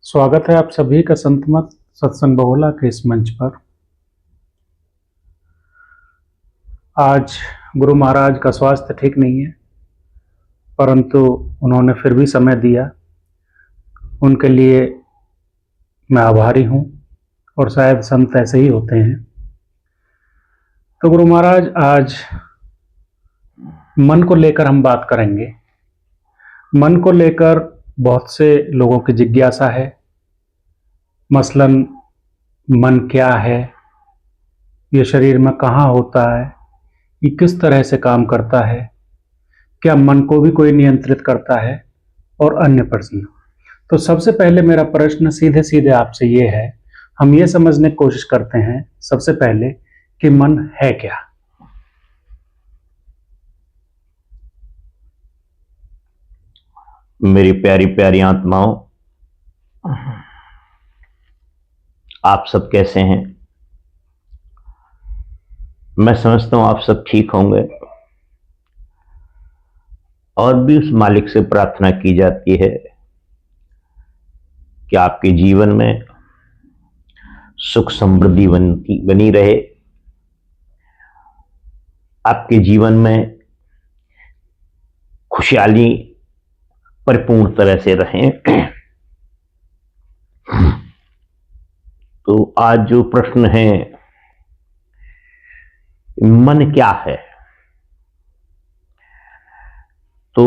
स्वागत है आप सभी का संत मत सत्संग बहुला के इस मंच पर। आज गुरु महाराज का स्वास्थ्य ठीक नहीं है, परंतु उन्होंने फिर भी समय दिया। उनके लिए मैं आभारी हूँ और शायद संत ऐसे ही होते हैं। तो गुरु महाराज, आज मन को लेकर हम बात करेंगे। मन को लेकर बहुत से लोगों की जिज्ञासा है। मसलन मन क्या है, ये शरीर में कहाँ होता है, ये किस तरह से काम करता है, क्या मन को भी कोई नियंत्रित करता है, और अन्य प्रश्न। तो सबसे पहले मेरा प्रश्न सीधे सीधे आपसे ये है, हम ये समझने की कोशिश करते हैं सबसे पहले कि मन है क्या। मेरी प्यारी प्यारी आत्माओं, आप सब कैसे हैं? मैं समझता हूं आप सब ठीक होंगे। और भी उस मालिक से प्रार्थना की जाती है कि आपके जीवन में सुख समृद्धि बनी रहे, आपके जीवन में खुशहाली परिपूर्ण तरह से रहें। तो आज जो प्रश्न है, मन क्या है, तो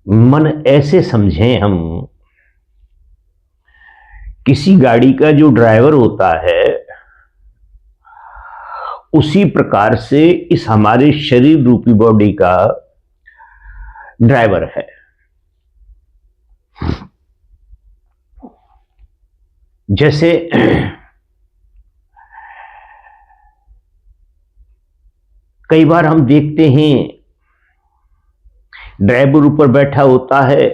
मन ऐसे समझें हम, किसी गाड़ी का जो ड्राइवर होता है उसी प्रकार से इस हमारे शरीर रूपी बॉडी का ड्राइवर है। जैसे कई बार हम देखते हैं ड्राइवर ऊपर बैठा होता है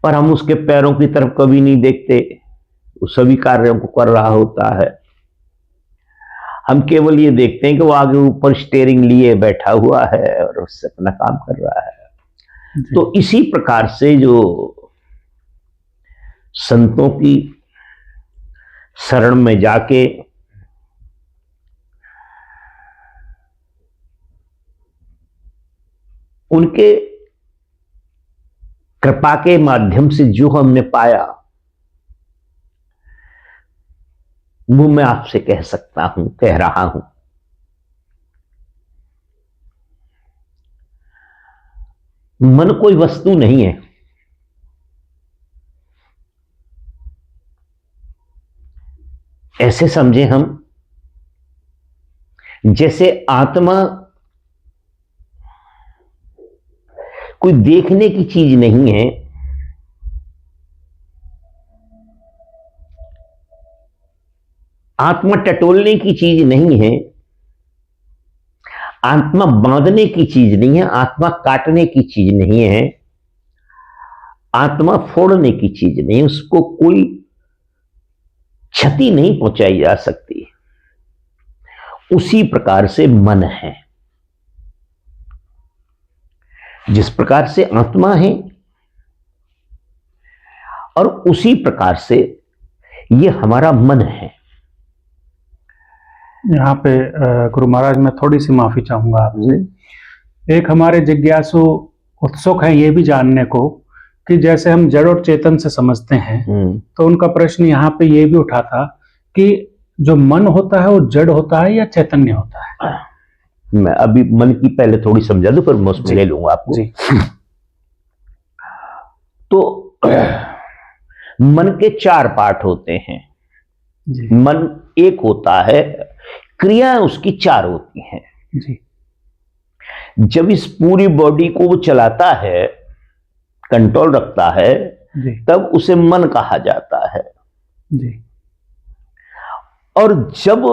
पर हम उसके पैरों की तरफ कभी नहीं देखते, वो सभी कार्यों को कर रहा होता है। हम केवल ये देखते हैं कि वो आगे ऊपर स्टीयरिंग लिए बैठा हुआ है और उससे अपना काम कर रहा है। तो इसी प्रकार से जो संतों की शरण में जाके उनके कृपा के माध्यम से जो हमने पाया, वो मैं आपसे कह रहा हूं। मन कोई वस्तु नहीं है। ऐसे समझे हम, जैसे आत्मा कोई देखने की चीज नहीं है, आत्मा टटोलने की चीज नहीं है, आत्मा बांधने की चीज नहीं है, आत्मा काटने की चीज नहीं है, आत्मा फोड़ने की चीज नहीं है, उसको कोई क्षति नहीं पहुंचाई जा सकती। उसी प्रकार से मन है। जिस प्रकार से आत्मा है और उसी प्रकार से ये हमारा मन है। यहाँ पे गुरु महाराज, मैं थोड़ी सी माफी चाहूंगा आपसे। एक हमारे जिज्ञासु उत्सुक है ये भी जानने को कि जैसे हम जड़ और चेतन से समझते हैं, तो उनका प्रश्न यहाँ पे ये भी उठा था कि जो मन होता है वो जड़ होता है या चैतन्य होता है। मैं अभी मन की पहले थोड़ी समझा दूं, फिर मैं उसमें ले लूंगा आपको जी। तो मन के 4 पार्ट होते हैं जी। मन एक होता है, क्रियाएं उसकी 4 होती हैं जी। जब इस पूरी बॉडी को वो चलाता है, कंट्रोल रखता है, तब उसे मन कहा जाता है जी। और जब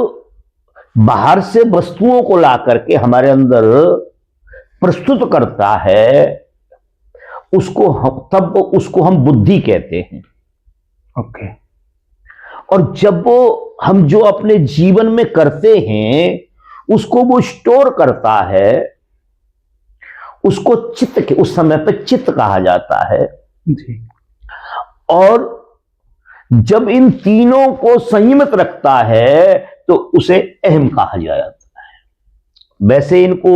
बाहर से वस्तुओं को ला करके हमारे अंदर प्रस्तुत करता है, तब उसको हम बुद्धि कहते हैं। ओके। और जब वो हम जो अपने जीवन में करते हैं उसको वो स्टोर करता है, उसको चित्त के उस समय पर चित्त कहा जाता है जी। और जब इन तीनों को संयमित रखता है तो उसे अहम कहा जाता है। वैसे इनको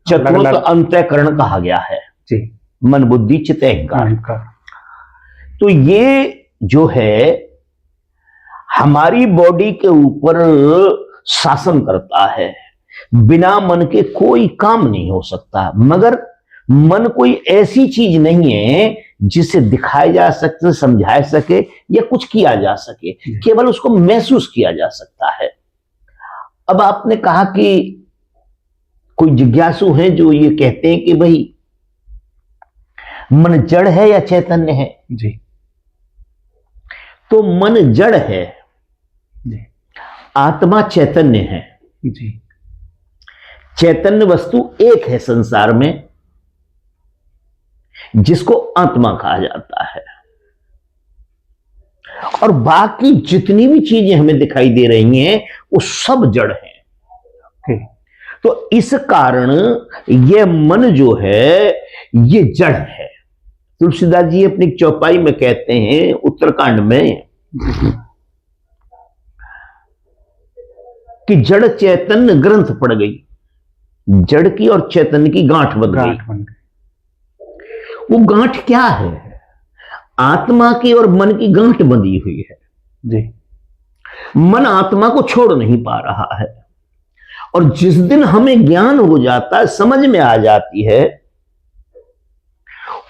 चतुर्थ अंतःकरण कहा गया है जी। मन बुद्धि चित्त अहंकार। तो ये जो है हमारी बॉडी के ऊपर शासन करता है। बिना मन के कोई काम नहीं हो सकता, मगर मन कोई ऐसी चीज नहीं है जिसे दिखाया जा सके, समझाया सके या कुछ किया जा सके, केवल उसको महसूस किया जा सकता है। अब आपने कहा कि कोई जिज्ञासु हैं जो ये कहते हैं कि भाई मन जड़ है या चैतन्य है जी। तो मन जड़ है जी। आत्मा चैतन्य है जी। चैतन्य वस्तु एक है संसार में जिसको आत्मा कहा जाता है, और बाकी जितनी भी चीजें हमें दिखाई दे रही हैं वो सब जड़ हैं। तो इस कारण ये मन जो है ये जड़ है। तुलसीदास जी अपनी चौपाई में कहते हैं उत्तरकांड में कि जड़ चैतन्य ग्रंथ पड़ गई, जड़ की और चैतन्य की गांठ बन गई। वो गांठ क्या है? आत्मा की और मन की गांठ बंधी हुई है जी। मन आत्मा को छोड़ नहीं पा रहा है, और जिस दिन हमें ज्ञान हो जाता है, समझ में आ जाती है,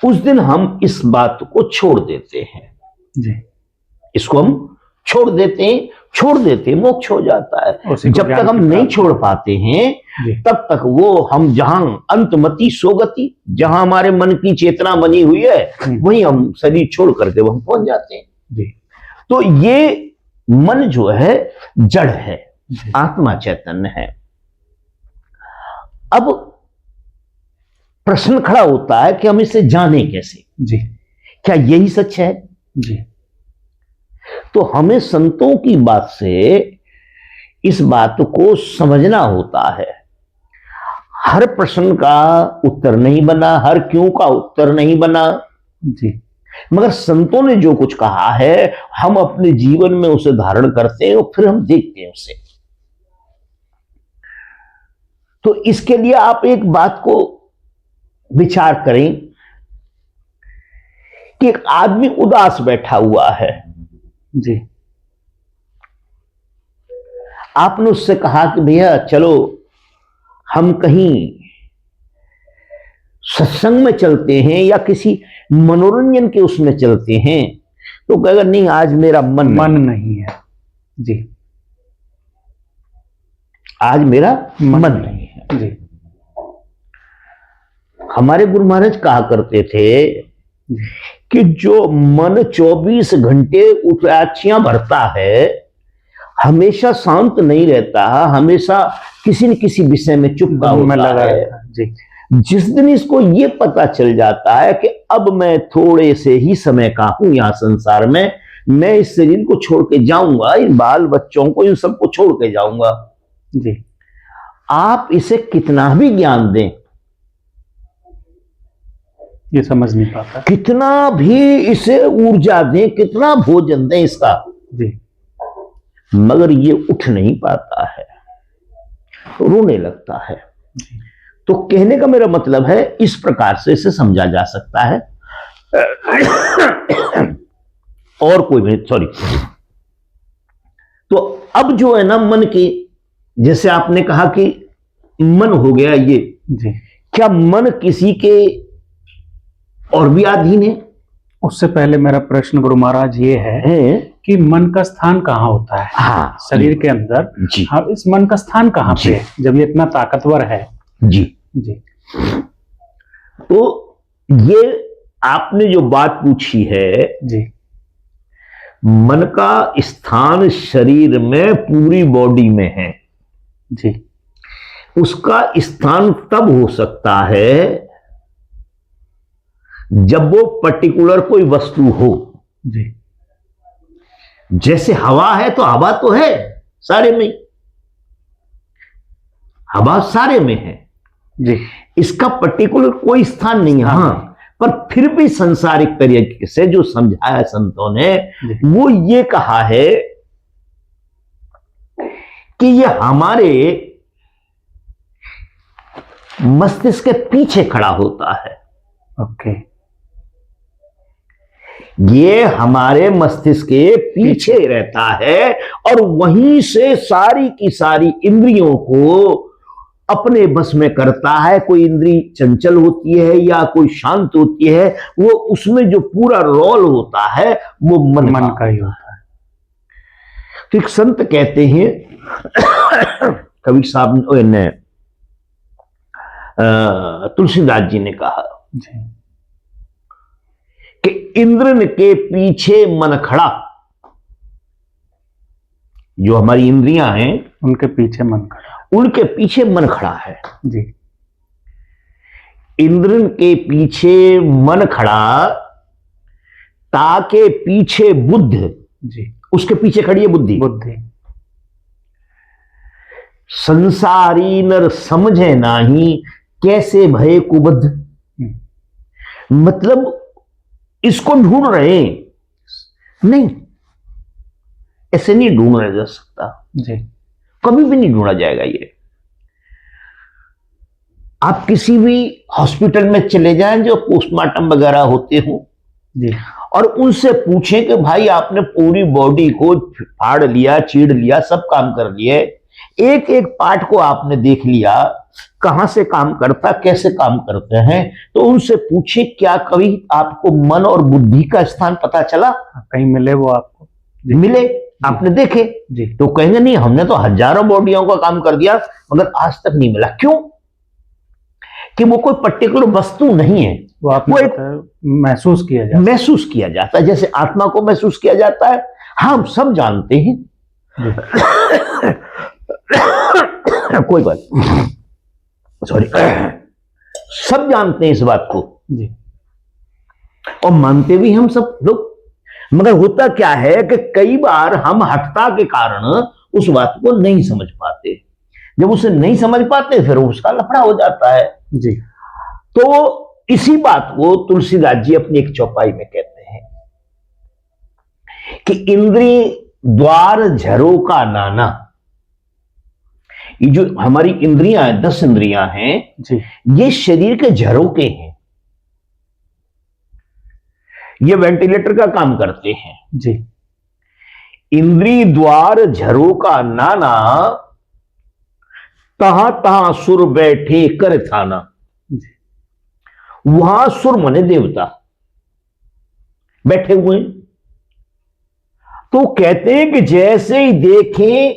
उस दिन हम इस बात को छोड़ देते हैं जी। इसको हम छोड़ देते हैं, मोक्ष हो जाता है। जब तक हम नहीं छोड़ पाते हैं तब तक वो हम जहां अंतमति सोगति, जहां हमारे मन की चेतना बनी हुई है वहीं हम शरीर छोड़ करके वहां पहुंच जाते हैं जी। तो ये मन जो है जड़ है, आत्मा चैतन्य है। अब प्रश्न खड़ा होता है कि हम इसे जाने कैसे जी? क्या यही सच है जी? तो हमें संतों की बात से इस बात को समझना होता है। हर प्रश्न का उत्तर नहीं बना, हर क्यों का उत्तर नहीं बना जी, मगर संतों ने जो कुछ कहा है हम अपने जीवन में उसे धारण करते हैं और फिर हम देखते हैं उसे। तो इसके लिए आप एक बात को विचार करें कि एक आदमी उदास बैठा हुआ है जी, आपने उससे कहा कि भैया चलो हम कहीं सत्संग में चलते हैं या किसी मनोरंजन के उसमें चलते हैं, तो कहेगा नहीं आज मेरा मन नहीं है जी, आज मेरा मन नहीं है जी। हमारे गुरु महाराज कहा करते थे कि जो मन 24 घंटे उदासियां भरता है हमेशा शांत नहीं रहता, हमेशा किसी न किसी विषय में चुपका होता है जी। जिस दिन इसको ये पता चल जाता है कि अब मैं थोड़े से ही समय का हूं यहाँ संसार में, मैं इस शरीर को छोड़ के जाऊंगा, इन बाल बच्चों को इन सबको छोड़ के जाऊंगा जी, आप इसे कितना भी ज्ञान दें ये समझ नहीं पाता, कितना भी इसे ऊर्जा दें, कितना भोजन दें इसका जी, मगर ये उठ नहीं पाता है, रोने लगता है। तो कहने का मेरा मतलब है इस प्रकार से इसे समझा जा सकता है और कोई नहीं, सॉरी। तो अब जो है ना मन की, जैसे आपने कहा कि मन हो गया ये जी, क्या मन किसी के और भी अधीन है? उससे पहले मेरा प्रश्न गुरु महाराज ये है कि मन का स्थान कहाँ होता है? हाँ, शरीर के अंदर जी। हाँ, इस मन का स्थान कहाँ पे है जब ये इतना ताकतवर है जी जी? तो ये आपने जो बात पूछी है जी, मन का स्थान शरीर में पूरी बॉडी में है जी, उसका स्थान तब हो सकता है जब वो पर्टिकुलर कोई वस्तु हो जी। जैसे हवा है तो हवा तो है सारे में, हवा सारे में है, जी। इसका पर्टिकुलर कोई स्थान नहीं है। हाँ, पर फिर भी संसारिक तरीके से जो समझाया संतों ने, वो ये कहा है कि ये हमारे मस्तिष्क के पीछे खड़ा होता है। ओके। ये हमारे मस्तिष्क के पीछे रहता है और वहीं से सारी की सारी इंद्रियों को अपने बस में करता है। कोई इंद्री चंचल होती है या कोई शांत होती है, वो उसमें जो पूरा रोल होता है वो मन का ही होता है। तो एक संत कहते हैं, कबीर साहब ने, तुलसीदास जी ने कहा कि इंद्रन के पीछे मन खड़ा। जो हमारी इंद्रियां हैं उनके पीछे मन खड़ा, उनके पीछे मन खड़ा है। जी। इंद्रन के पीछे मन खड़ा, ताके पीछे बुद्ध। जी। उसके पीछे खड़ी है बुद्धि। बुद्धि। संसारी नर समझे नाही, कैसे भय कुबद्ध। मतलब इसको ढूंढ रहे नहीं, ऐसे नहीं ढूंढा जा सकता जी। कभी भी नहीं ढूंढा जाएगा। ये आप किसी भी हॉस्पिटल में चले जाएं जो पोस्टमार्टम वगैरह होते हो जी, और उनसे पूछें कि भाई आपने पूरी बॉडी को फाड़ लिया, चीड़ लिया, सब काम कर लिए, एक एक पार्ट को आपने देख लिया, कहां से काम करता, कैसे काम करते हैं, तो उनसे पूछे क्या कभी आपको मन और बुद्धि का स्थान पता चला? कहीं मिले वो आपको? मिले, आपने देखे जी। तो कहेंगे नहीं, हमने तो हजारों बॉडियों का काम कर दिया मगर आज तक नहीं मिला। क्यों? कि वो कोई पर्टिकुलर वस्तु नहीं है, वो एक महसूस किया जाता है। महसूस किया जाता है, जैसे आत्मा को महसूस किया जाता है। हम सब जानते हैं कोई बात, सॉरी, सब जानते हैं इस बात को जी, और मानते भी हम सब लोग। मगर होता क्या है कि कई बार हम हठता के कारण उस बात को नहीं समझ पाते। जब उसे नहीं समझ पाते फिर उसका लफड़ा हो जाता है जी। तो इसी बात को तुलसीदास जी अपनी एक चौपाई में कहते हैं कि इंद्री द्वार झरों का नाना। ये जो हमारी इंद्रियां हैं, 10 इंद्रियां हैं जी, ये शरीर के झरोके हैं। ये वेंटिलेटर का काम करते हैं जी। इंद्री द्वार झरों का नाना, तहां तहां सुर बैठे कर थाना। वहां सुर मने देवता बैठे हुए हैं। तो कहते हैं कि जैसे ही देखें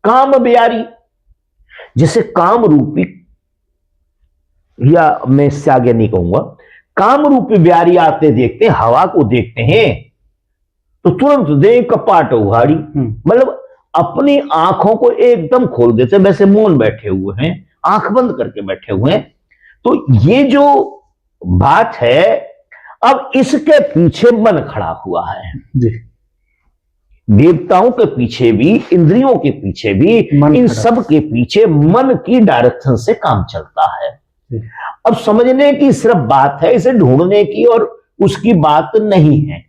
काम बियारी, जैसे काम रूपी, या मैं इससे आगे नहीं कहूंगा, काम रूपी बियारी आते देखते, हवा को देखते हैं तो तुरंत दे कपाट उघाड़ी। मतलब अपनी आंखों को एकदम खोल देते, वैसे मौन बैठे हुए हैं, आंख बंद करके बैठे हुए हैं। तो ये जो बात है, अब इसके पीछे मन खड़ा हुआ है जी। देवताओं के पीछे भी, इंद्रियों के पीछे भी, इन सब के पीछे मन की डायरेक्शन से काम चलता है। अब समझने की सिर्फ बात है, इसे ढूंढने की और उसकी बात नहीं है।